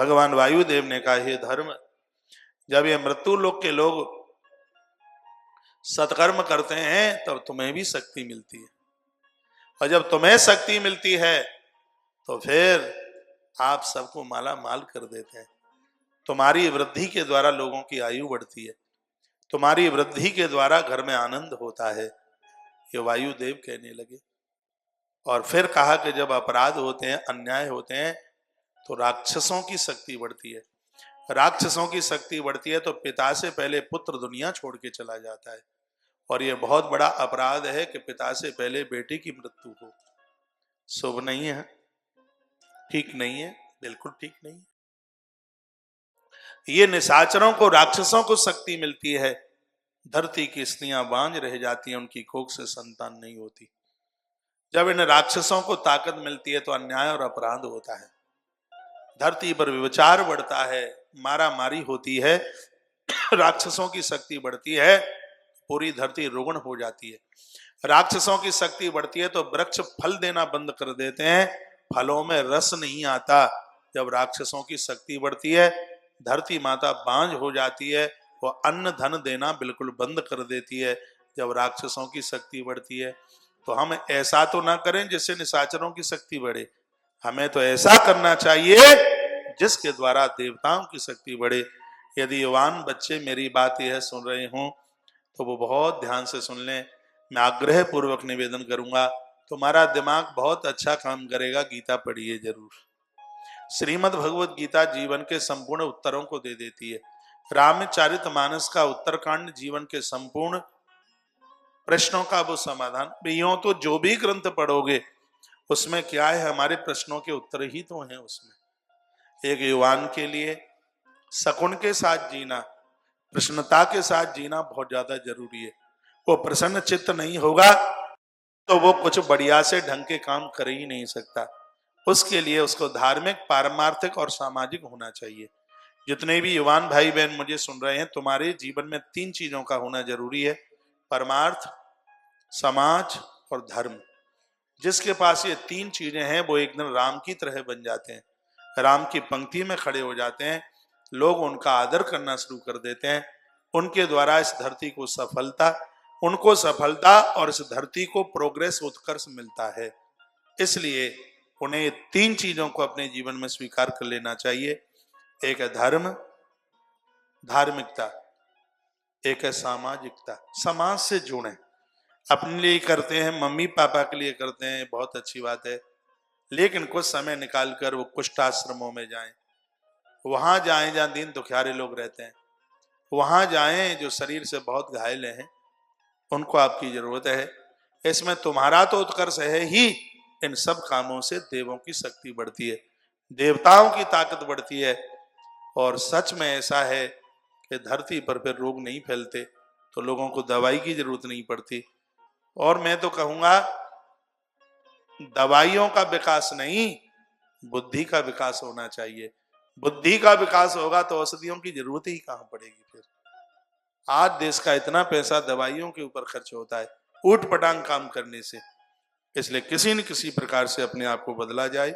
भगवान वायुदेव ने कहा, हे धर्म, जब ये मृत्यु लोक के लोग सत्कर्म करते हैं तब तुम्हें भी शक्ति मिलती है, और जब तुम्हें शक्ति मिलती है तो फिर आप सबको माला माल कर देते हैं। तुम्हारी वृद्धि के द्वारा लोगों की आयु बढ़ती है, तुम्हारी वृद्धि के द्वारा घर में आनंद होता है, ये वायुदेव कहने लगे। और फिर कहा कि जब अपराध होते हैं, अन्याय होते हैं, तो राक्षसों की शक्ति बढ़ती है। राक्षसों की शक्ति बढ़ती है तो पिता से पहले पुत्र दुनिया छोड़ के चला जाता है, और यह बहुत बड़ा अपराध है कि पिता से पहले बेटे की मृत्यु हो। शुभ नहीं है, ठीक नहीं है, बिल्कुल ठीक नहीं है। ये निशाचरों को, राक्षसों को शक्ति मिलती है, धरती की स्त्रियां बांझ रह जाती हैं, उनकी कोख से संतान नहीं होती। जब इन राक्षसों को ताकत मिलती है तो अन्याय और अपराध होता है, धरती पर विचार बढ़ता है, मारा मारी होती है, राक्षसों की शक्ति बढ़ती है, पूरी धरती रुग्ण हो जाती है। राक्षसों की शक्ति बढ़ती है तो वृक्ष फल देना बंद कर देते हैं, फलों में रस नहीं आता। जब राक्षसों की शक्ति बढ़ती है, धरती माता बांझ हो जाती है, वो अन्न धन देना बिल्कुल बंद कर देती है। जब राक्षसों की शक्ति बढ़ती है तो हम ऐसा तो ना करें जिससे निशाचरों की शक्ति बढ़े, हमें तो ऐसा करना चाहिए जिसके द्वारा देवताओं की शक्ति बढ़े। यदि युवान बच्चे मेरी बात यह सुन रहे हों तो वो बहुत ध्यान से सुन लें। मैं आग्रह पूर्वक निवेदन करूंगा, तुम्हारा दिमाग बहुत अच्छा काम करेगा, गीता पढ़िए जरूर। श्रीमद् भगवत गीता जीवन के संपूर्ण उत्तरों को दे देती है। रामचरितमानस का उत्तरकांड जीवन के संपूर्ण प्रश्नों का वो समाधान। यूं तो जो भी ग्रंथ पढ़ोगे उसमें क्या है, हमारे प्रश्नों के उत्तर ही तो हैं उसमें। एक युवान के लिए शकुन के साथ जीना, प्रसन्नता के साथ जीना बहुत ज्यादा जरूरी है। वो प्रसन्न चित्त नहीं होगा तो वो कुछ बढ़िया से ढंग के काम कर ही नहीं सकता। उसके लिए उसको धार्मिक, पारमार्थिक और सामाजिक होना चाहिए। जितने भी युवान भाई बहन मुझे सुन रहे हैं, तुम्हारे जीवन में 3 चीजों का होना जरूरी है, परमार्थ, समाज और धर्म। जिसके पास ये 3 चीजें हैं वो एक दिन राम की तरह बन जाते हैं, राम की पंक्ति में खड़े हो जाते हैं, लोग उनका आदर करना शुरू कर देते हैं। उनके द्वारा इस धरती को सफलता, उनको सफलता और इस धरती को प्रोग्रेस, उत्कर्ष मिलता है। इसलिए उन्हें 3 चीजों को अपने जीवन में स्वीकार कर लेना चाहिए। एक है धर्म, धार्मिकता, एक है सामाजिकता, समाज से जुड़े। अपने लिए करते हैं, मम्मी पापा के लिए करते हैं, बहुत अच्छी बात है, लेकिन कुछ समय निकालकर वो कुष्ठ आश्रमों में जाएं, वहां जाएं जहां दीन दुखियारे लोग रहते हैं, वहां जाएं जो शरीर से बहुत घायल हैं, उनको आपकी जरूरत है। इसमें तुम्हारा तो उत्कर्ष है ही, इन सब कामों से देवों की शक्ति बढ़ती है, देवताओं की ताकत बढ़ती है। और सच में ऐसा है कि धरती पर फिर रोग नहीं फैलते, तो लोगों को दवाई की जरूरत नहीं पड़ती। और मैं तो कहूंगा दवाइयों का विकास नहीं, बुद्धि का विकास होना चाहिए। बुद्धि का विकास होगा तो औषधियों की जरूरत ही कहां पड़ेगी फिर। आज देश का इतना पैसा दवाइयों के ऊपर खर्च होता है, ऊट पटांग काम करने से। इसलिए किसी न किसी प्रकार से अपने आप को बदला जाए।